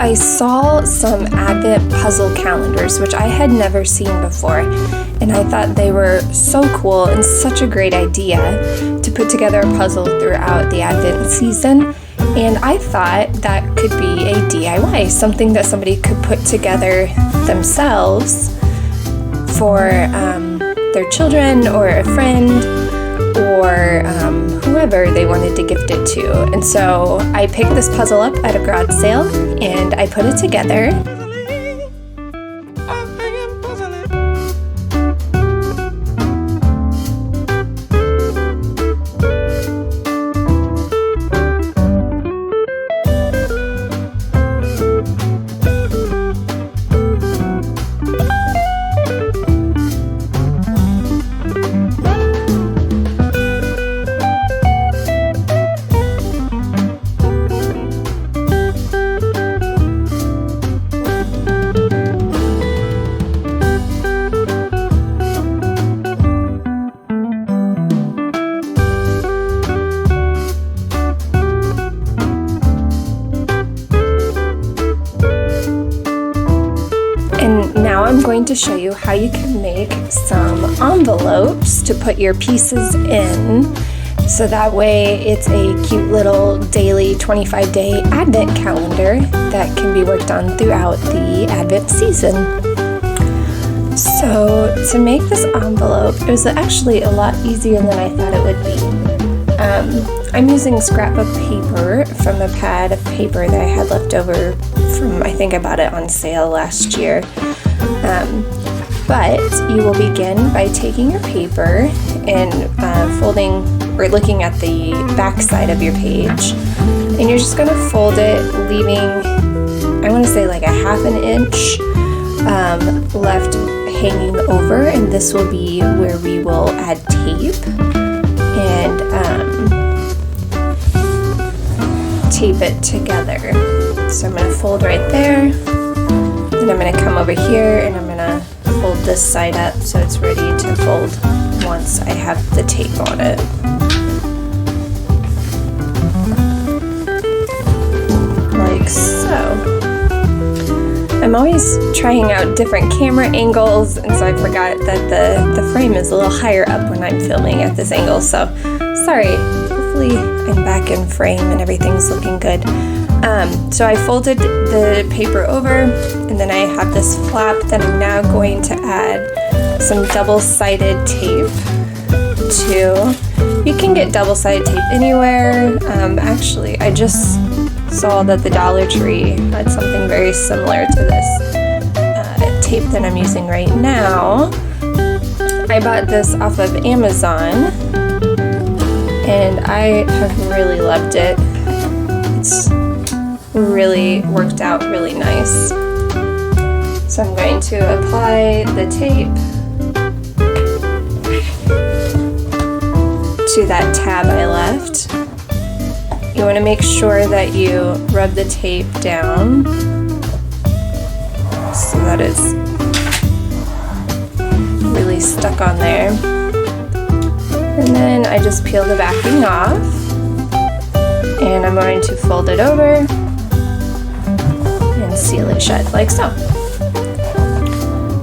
I saw some Advent puzzle calendars, which I had never seen before, and I thought they were so cool and such a great idea to put together a puzzle throughout the Advent season. And I thought that could be a DIY, something that somebody could put together themselves for their children or a friend or whoever they wanted to gift it to. And so I picked this puzzle up at a garage sale and I put it together. And now I'm going to show you how you can make some envelopes to put your pieces in. So that way it's a cute little daily 25-day Advent calendar that can be worked on throughout the Advent season. So to make this envelope, it was actually a lot easier than I thought it would be. I'm using scrapbook paper from a pad of paper that I had left over from, I think I bought it on sale last year. But you will begin by taking your paper and folding or looking at the back side of your page, and you're just going to fold it, leaving, I want to say like a ½ inch left hanging over, and this will be where we will add tape and tape it together. So I'm going to fold right there, then I'm going to come over here and I'm going to fold this side up so it's ready to fold once I have the tape on it. Like so. I'm always trying out different camera angles, and so I forgot that the frame is a little higher up when I'm filming at this angle, so sorry. Hopefully I'm back in frame and everything's looking good. So I folded the paper over, and then I have this flap that I'm now going to add some double-sided tape to. You can get double-sided tape anywhere. Actually, I just saw that the Dollar Tree had something very similar to this tape that I'm using right now. I bought this off of Amazon, and I have really loved it. It's really worked out really nice. So I'm going to apply the tape to that tab I left. You want to make sure that you rub the tape down so that it's really stuck on there. And then I just peel the backing off, and I'm going to fold it over and seal it shut like so.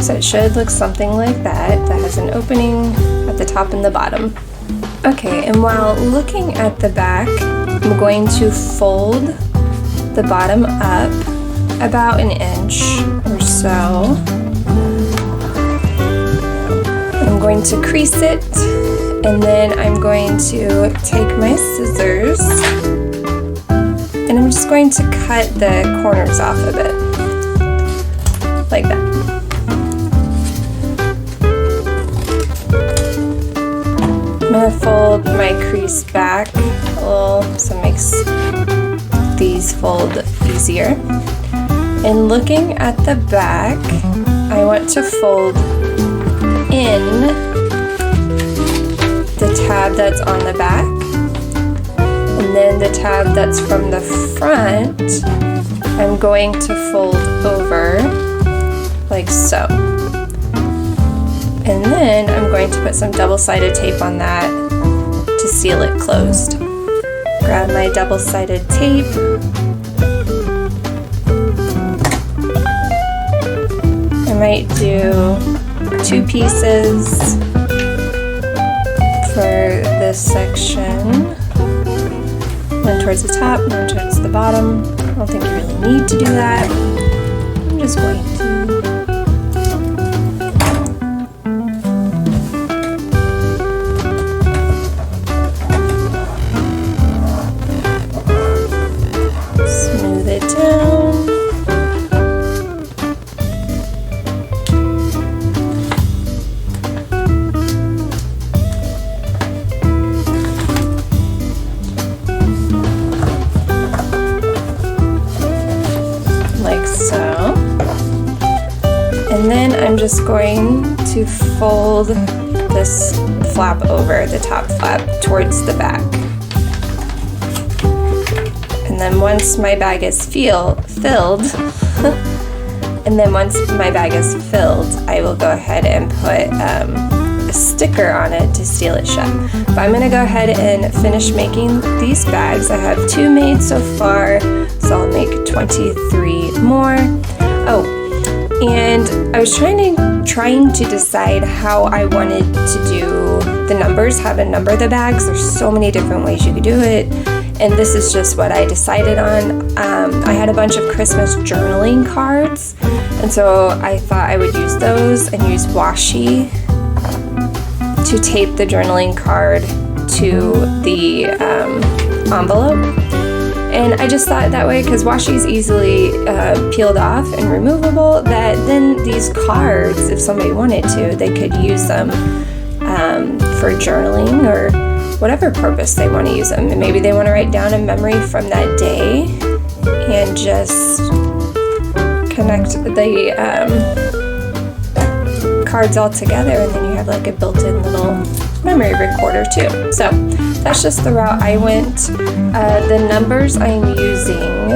So it should look something like that. That has an opening at the top and the bottom. Okay, and while looking at the back, I'm going to fold the bottom up about an inch or so. I'm going to crease it, and then I'm going to take my scissors and I'm just going to cut the corners off of it, like that. I'm going to fold my crease back a little so it makes these fold easier. And looking at the back, I want to fold in the tab that's on the back, and then the tab that's from the front I'm going to fold over like so. And then I'm going to put some double-sided tape on that to seal it closed. Grab my double-sided tape might do 2 pieces for this section. One towards the top, one towards the bottom. I don't think you really need to do that. I'm just going to smooth it down. And then I'm just going to fold this flap over, the top flap, towards the back. And then once my bag is filled, I will go ahead and put a sticker on it to seal it shut. But I'm gonna go ahead and finish making these bags. I have 2 made so far, so I'll make 23 more. Oh, and I was trying to decide how I wanted to do the numbers, how to number the bags. There's so many different ways you could do it, and this is just what I decided on. I had a bunch of Christmas journaling cards, and so I thought I would use those and use washi to tape the journaling card to the envelope. And I just thought that way, because washi is easily peeled off and removable, that then these cards, if somebody wanted to, they could use them for journaling or whatever purpose they want to use them. And maybe they want to write down a memory from that day and just connect the cards all together, and then you have like a built-in little memory recorder too. So that's just the route I went. The numbers I'm using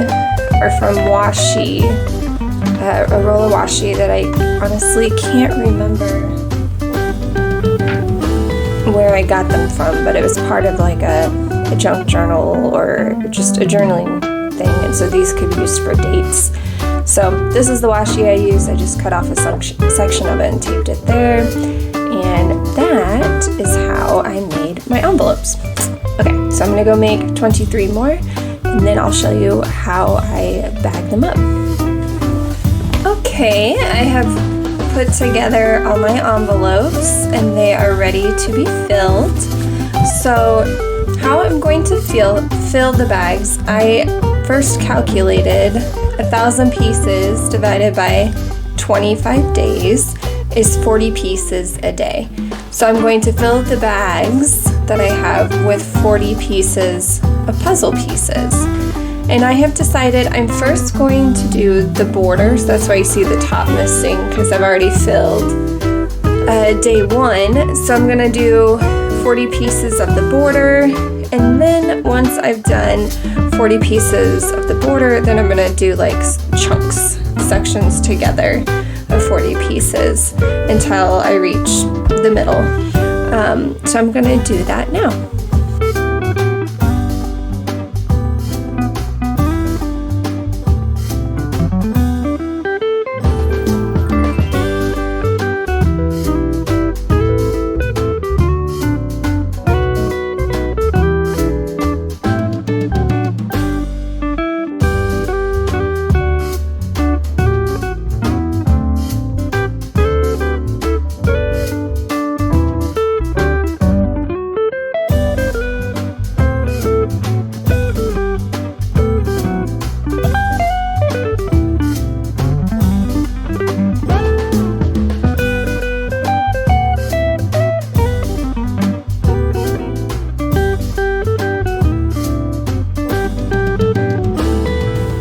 are from washi, a roll of washi that I honestly can't remember where I got them from, but it was part of like a junk journal or just a journaling thing, and so these could be used for dates. So this is the washi I used. I just cut off a section of it and taped it there, and that is how I made my envelopes. Okay, so I'm gonna go make 23 more, and then I'll show you how I bag them up. Okay, I have put together all my envelopes, and they are ready to be filled. So how I'm going to fill the bags, I first calculated 1,000 pieces divided by 25 days is 40 pieces a day. So I'm going to fill the bags that I have with 40 pieces of puzzle pieces. And I have decided I'm first going to do the borders. That's why you see the top missing, because I've already filled day 1. So I'm gonna do 40 pieces of the border, and then once I've done 40 pieces of the border, then I'm gonna do like chunks, sections together of 40 pieces until I reach the middle. So I'm gonna do that now.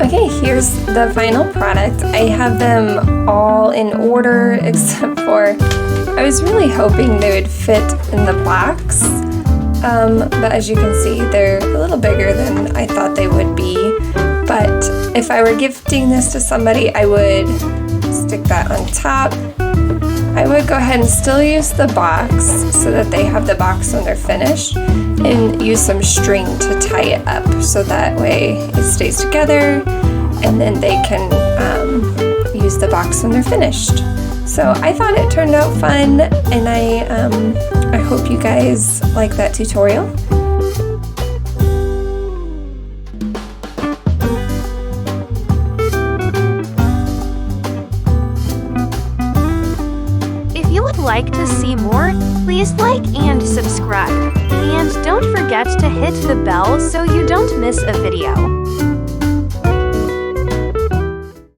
Okay, here's the final product. I have them all in order except for, I was really hoping they would fit in the blocks, but as you can see, they're a little bigger than I thought they would be. But if I were gifting this to somebody, I would stick that on top. I would go ahead and still use the box so that they have the box when they're finished, and use some string to tie it up so that way it stays together, and then they can use the box when they're finished. So I thought it turned out fun, and I hope you guys like that tutorial. If you would like to see more, please like and subscribe. And don't forget to hit the bell so you don't miss a video.